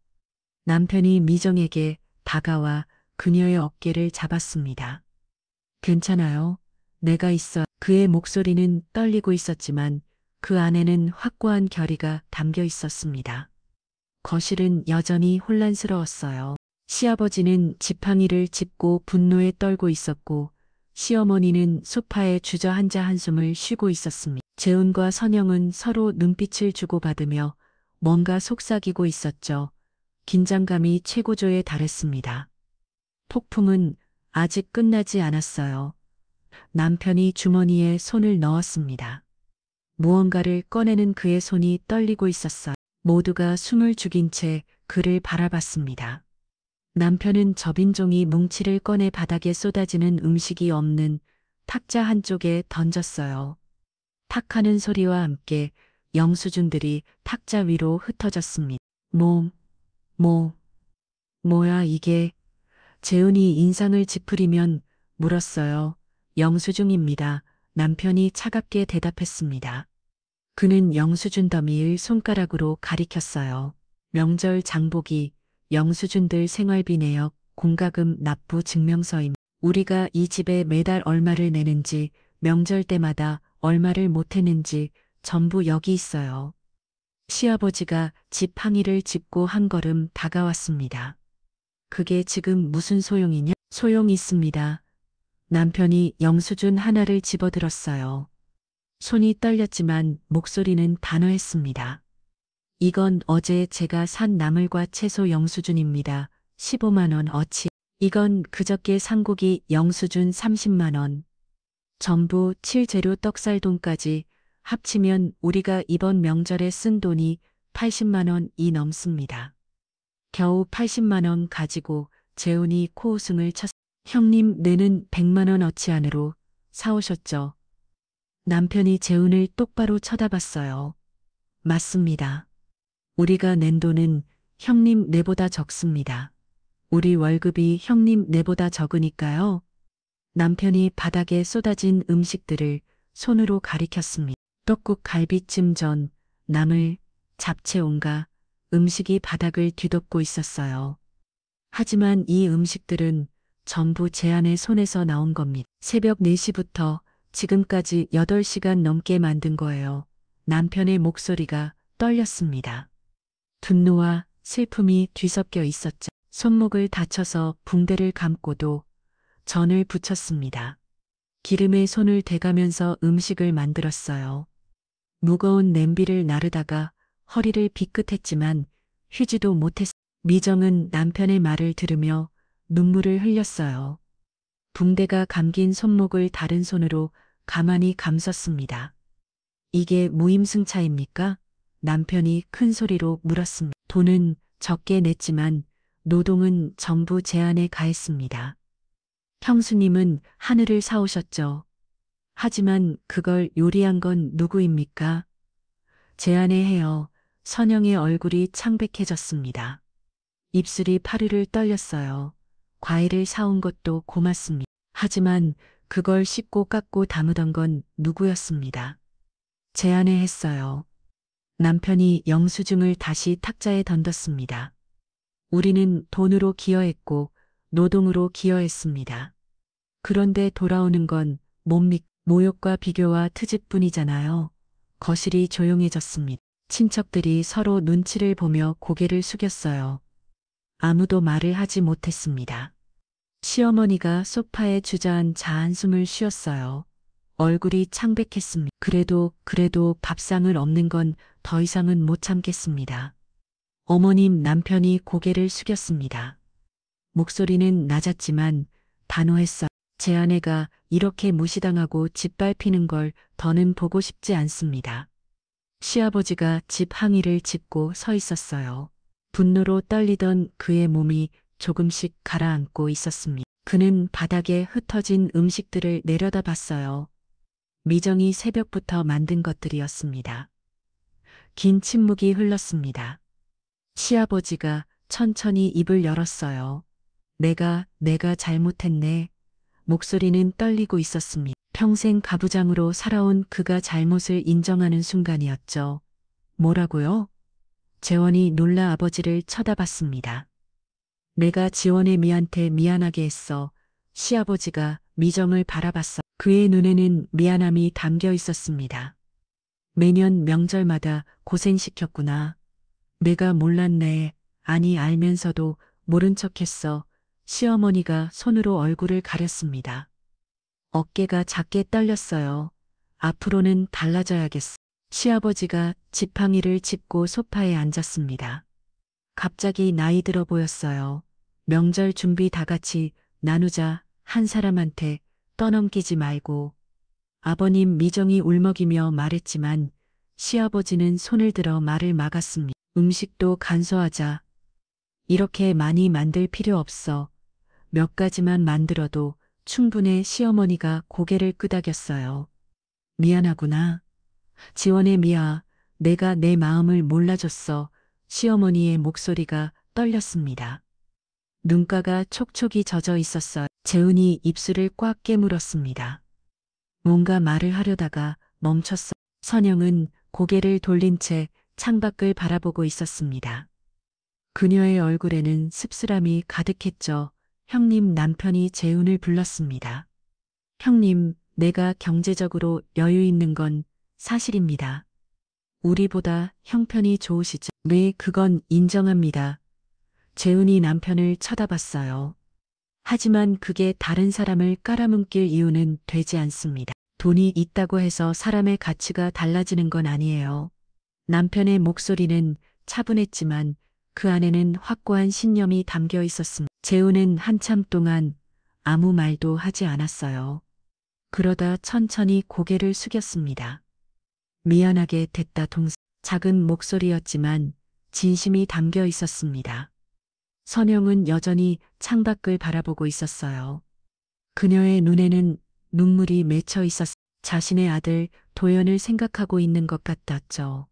남편이 미정에게 다가와 그녀의 어깨를 잡았습니다. 괜찮아요. 내가 있어. 그의 목소리는 떨리고 있었지만 그 안에는 확고한 결의가 담겨 있었습니다. 거실은 여전히 혼란스러웠어요. 시아버지는 지팡이를 짚고 분노에 떨고 있었고 시어머니는 소파에 주저앉아 한숨을 쉬고 있었습니다. 재훈과 선영은 서로 눈빛을 주고받으며 뭔가 속삭이고 있었죠. 긴장감이 최고조에 달했습니다. 폭풍은 아직 끝나지 않았어요. 남편이 주머니에 손을 넣었습니다. 무언가를 꺼내는 그의 손이 떨리고 있었어요. 모두가 숨을 죽인 채 그를 바라봤습니다. 남편은 접인종이 뭉치를 꺼내 바닥에 쏟아지는 음식이 없는 탁자 한쪽에 던졌어요. 탁하는 소리와 함께 영수증들이 탁자 위로 흩어졌습니다. 뭐야 이게. 재훈이 인상을 찌푸리면 물었어요. 영수증입니다. 남편이 차갑게 대답했습니다. 그는 영수증 더미를 손가락으로 가리켰어요. 명절 장보기, 영수증들 생활비 내역, 공과금 납부 증명서임. 우리가 이 집에 매달 얼마를 내는지, 명절 때마다 얼마를 못했는지 전부 여기 있어요. 시아버지가 집 항의를 짚고 한 걸음 다가왔습니다. 그게 지금 무슨 소용이냐? 소용 있습니다. 남편이 영수증 하나를 집어들었어요. 손이 떨렸지만 목소리는 단호했습니다. 이건 어제 제가 산 나물과 채소 영수증입니다. 15만 원 어치. 이건 그저께 산 고기 영수증 30만 원. 전부 칠재료 떡살돈까지 합치면 우리가 이번 명절에 쓴 돈이 80만 원이 넘습니다. 겨우 80만 원 가지고 재훈이 코웃음을 쳤습니다. 형님 내는 100만 원 어치 안으로 사오셨죠? 남편이 재훈을 똑바로 쳐다봤어요. 맞습니다. 우리가 낸 돈은 형님 내보다 적습니다. 우리 월급이 형님 내보다 적으니까요. 남편이 바닥에 쏟아진 음식들을 손으로 가리켰습니다. 떡국, 갈비찜, 전, 나물, 잡채 온갖 음식이 바닥을 뒤덮고 있었어요. 하지만 이 음식들은 전부 제 아내 손에서 나온 겁니다. 새벽 4시부터 지금까지 8시간 넘게 만든 거예요. 남편의 목소리가 떨렸습니다. 분노와 슬픔이 뒤섞여 있었죠. 손목을 다쳐서 붕대를 감고도 전을 부쳤습니다. 기름에 손을 대가면서 음식을 만들었어요. 무거운 냄비를 나르다가 허리를 비끗했지만 휴지도 못했. 미정은 남편의 말을 들으며 눈물을 흘렸어요. 붕대가 감긴 손목을 다른 손으로 가만히 감쌌습니다. 이게 무임승차입니까? 남편이 큰 소리로 물었습니다. 돈은 적게 냈지만 노동은 전부 제 안에 가했습니다. 형수님은 하늘을 사오셨죠. 하지만 그걸 요리한 건 누구입니까? 제 안에 해요. 선영의 얼굴이 창백해졌습니다. 입술이 파르르 떨렸어요. 과일을 사온 것도 고맙습니다. 하지만 그걸 씹고 깎고 담으던 건 누구였습니다. 제 안에 했어요. 남편이 영수증을 다시 탁자에 던졌습니다. 우리는 돈으로 기여했고 노동으로 기여했습니다. 그런데 돌아오는 건 뭡니까? 모욕과 비교와 트집뿐이잖아요. 거실이 조용해졌습니다. 친척들이 서로 눈치를 보며 고개를 숙였어요. 아무도 말을 하지 못했습니다. 시어머니가 소파에 주저앉아 한숨을 쉬었어요. 얼굴이 창백했습니다. 그래도 밥상을 없는 건 더 이상은 못 참겠습니다. 어머님 남편이 고개를 숙였습니다. 목소리는 낮았지만 단호했어요. 제 아내가 이렇게 무시당하고 짓밟히는 걸 더는 보고 싶지 않습니다. 시아버지가 집 항의를 짚고 서 있었어요. 분노로 떨리던 그의 몸이 조금씩 가라앉고 있었습니다. 그는 바닥에 흩어진 음식들을 내려다봤어요. 미정이 새벽부터 만든 것들이었습니다. 긴 침묵이 흘렀습니다. 시아버지가 천천히 입을 열었어요. 내가 잘못했네. 목소리는 떨리고 있었습니다. 평생 가부장으로 살아온 그가 잘못을 인정하는 순간이었죠. 뭐라고요? 재원이 놀라 아버지를 쳐다봤습니다. 내가 지원의 미한테 미안하게 했어. 시아버지가 미정을 바라봤어. 그의 눈에는 미안함이 담겨 있었습니다. 매년 명절마다 고생시켰구나. 내가 몰랐네. 아니 알면서도 모른 척했어. 시어머니가 손으로 얼굴을 가렸습니다. 어깨가 작게 떨렸어요. 앞으로는 달라져야겠어. 시아버지가 지팡이를 짚고 소파에 앉았습니다. 갑자기 나이 들어 보였어요. 명절 준비 다 같이 나누자. 한 사람한테 떠넘기지 말고. 아버님 미정이 울먹이며 말했지만 시아버지는 손을 들어 말을 막았습니다. 음식도 간소하자. 이렇게 많이 만들 필요 없어. 몇 가지만 만들어도 충분해. 시어머니가 고개를 끄덕였어요. 미안하구나. 지원의 미아, 내가 내 마음을 몰라줬어. 시어머니의 목소리가 떨렸습니다. 눈가가 촉촉이 젖어 있었어요. 재은이 입술을 꽉 깨물었습니다. 뭔가 말을 하려다가 멈췄어. 선영은 고개를 돌린 채 창밖을 바라보고 있었습니다. 그녀의 얼굴에는 씁쓸함이 가득했죠. 형님 남편이 재훈을 불렀습니다. 형님, 내가 경제적으로 여유 있는 건 사실입니다. 우리보다 형편이 좋으시죠? 네, 그건 인정합니다. 재훈이 남편을 쳐다봤어요. 하지만 그게 다른 사람을 깔아뭉길 이유는 되지 않습니다. 돈이 있다고 해서 사람의 가치가 달라지는 건 아니에요. 남편의 목소리는 차분했지만 그 안에는 확고한 신념이 담겨 있었습니다. 재훈은 한참 동안 아무 말도 하지 않았어요. 그러다 천천히 고개를 숙였습니다. 미안하게 됐다 동생. 작은 목소리였지만 진심이 담겨 있었습니다. 선영은 여전히 창밖을 바라보고 있었어요. 그녀의 눈에는 눈물이 맺혀 있었. 자신의 아들 도연을 생각하고 있는 것 같았죠.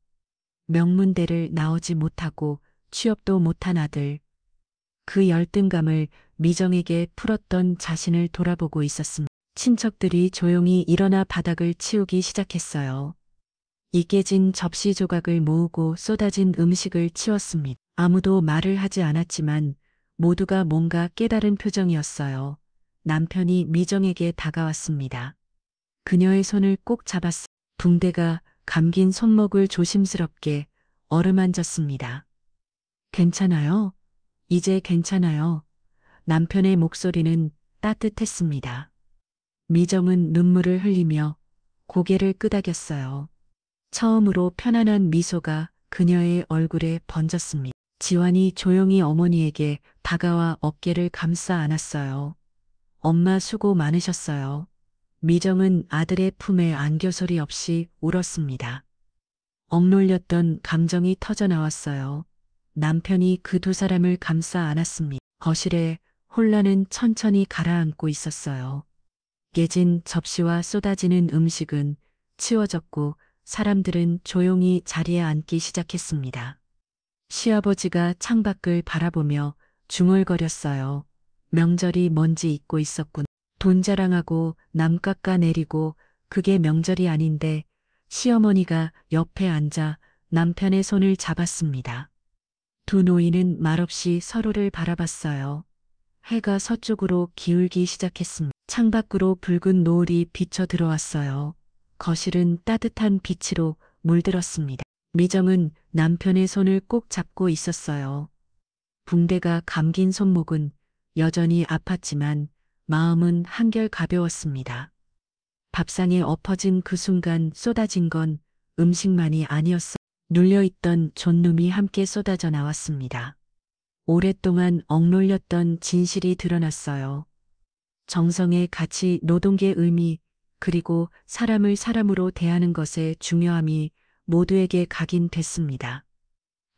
명문대를 나오지 못하고 취업도 못한 아들. 그 열등감을 미정에게 풀었던 자신을 돌아보고 있었습니다. 친척들이 조용히 일어나 바닥을 치우기 시작했어요. 이 깨진 접시 조각을 모으고 쏟아진 음식을 치웠습니다. 아무도 말을 하지 않았지만 모두가 뭔가 깨달은 표정이었어요. 남편이 미정에게 다가왔습니다. 그녀의 손을 꼭 잡았어. 붕대가 감긴 손목을 조심스럽게 어루만졌습니다. 괜찮아요? 이제 괜찮아요. 남편의 목소리는 따뜻했습니다. 미정은 눈물을 흘리며 고개를 끄덕였어요. 처음으로 편안한 미소가 그녀의 얼굴에 번졌습니다. 지환이 조용히 어머니에게 다가와 어깨를 감싸 안았어요. 엄마 수고 많으셨어요. 미정은 아들의 품에 안겨 소리 없이 울었습니다. 억눌렸던 감정이 터져 나왔어요. 남편이 그 두 사람을 감싸 안았습니다. 거실에 혼란은 천천히 가라앉고 있었어요. 깨진 접시와 쏟아지는 음식은 치워졌고 사람들은 조용히 자리에 앉기 시작했습니다. 시아버지가 창밖을 바라보며 중얼거렸어요. 명절이 뭔지 잊고 있었군. 돈 자랑하고 남 깎아내리고 그게 명절이 아닌데. 시어머니가 옆에 앉아 남편의 손을 잡았습니다. 두 노인은 말없이 서로를 바라봤어요. 해가 서쪽으로 기울기 시작했습니다. 창밖으로 붉은 노을이 비쳐 들어왔어요. 거실은 따뜻한 빛으로 물들었습니다. 미정은 남편의 손을 꼭 잡고 있었어요. 붕대가 감긴 손목은 여전히 아팠지만 마음은 한결 가벼웠습니다. 밥상에 엎어진 그 순간 쏟아진 건 음식만이 아니었어. 눌려있던 존눈이 함께 쏟아져 나왔습니다. 오랫동안 억눌렸던 진실이 드러났어요. 정성의 가치, 노동의 의미, 그리고 사람을 사람으로 대하는 것의 중요함이 모두에게 각인됐습니다.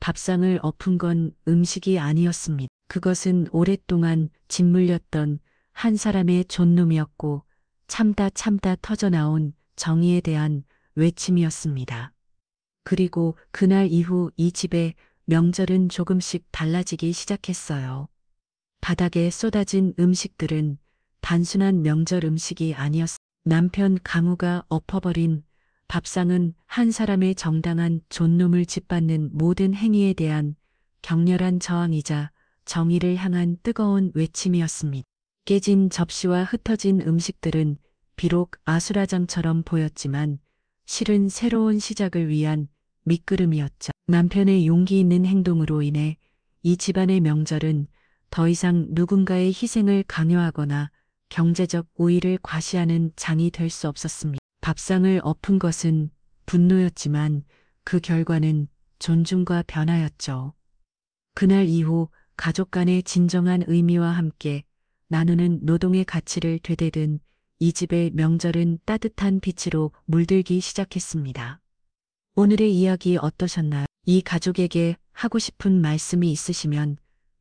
밥상을 엎은 건 음식이 아니었습니다. 그것은 오랫동안 짓물렸던 한 사람의 존눈이었고 참다 터져나온 정의에 대한 외침이었습니다. 그리고 그날 이후 이 집의 명절은 조금씩 달라지기 시작했어요. 바닥에 쏟아진 음식들은 단순한 명절 음식이 아니었습니다. 남편 강우가 엎어버린 밥상은 한 사람의 정당한 존엄을 짓밟는 모든 행위에 대한 격렬한 저항이자 정의를 향한 뜨거운 외침이었습니다. 깨진 접시와 흩어진 음식들은 비록 아수라장처럼 보였지만 실은 새로운 시작을 위한 밑거름이었죠. 남편의 용기 있는 행동으로 인해 이 집안의 명절은 더 이상 누군가의 희생을 강요하거나 경제적 우위를 과시하는 장이 될 수 없었습니다. 밥상을 엎은 것은 분노였지만 그 결과는 존중과 변화였죠. 그날 이후 가족 간의 진정한 의미와 함께 나누는 노동의 가치를 되새든 이 집의 명절은 따뜻한 빛으로 물들기 시작했습니다. 오늘의 이야기 어떠셨나요? 이 가족에게 하고 싶은 말씀이 있으시면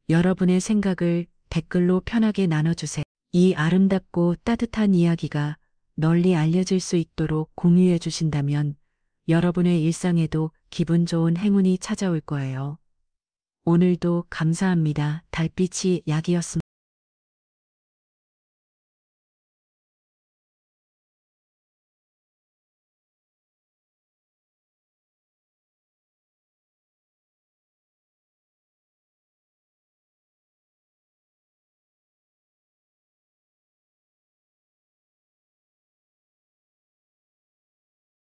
여러분의 생각을 댓글로 편하게 나눠주세요. 이 아름답고 따뜻한 이야기가 널리 알려질 수 있도록 공유해 주신다면 여러분의 일상에도 기분 좋은 행운이 찾아올 거예요. 오늘도 감사합니다. 달빛이 약이었습니다.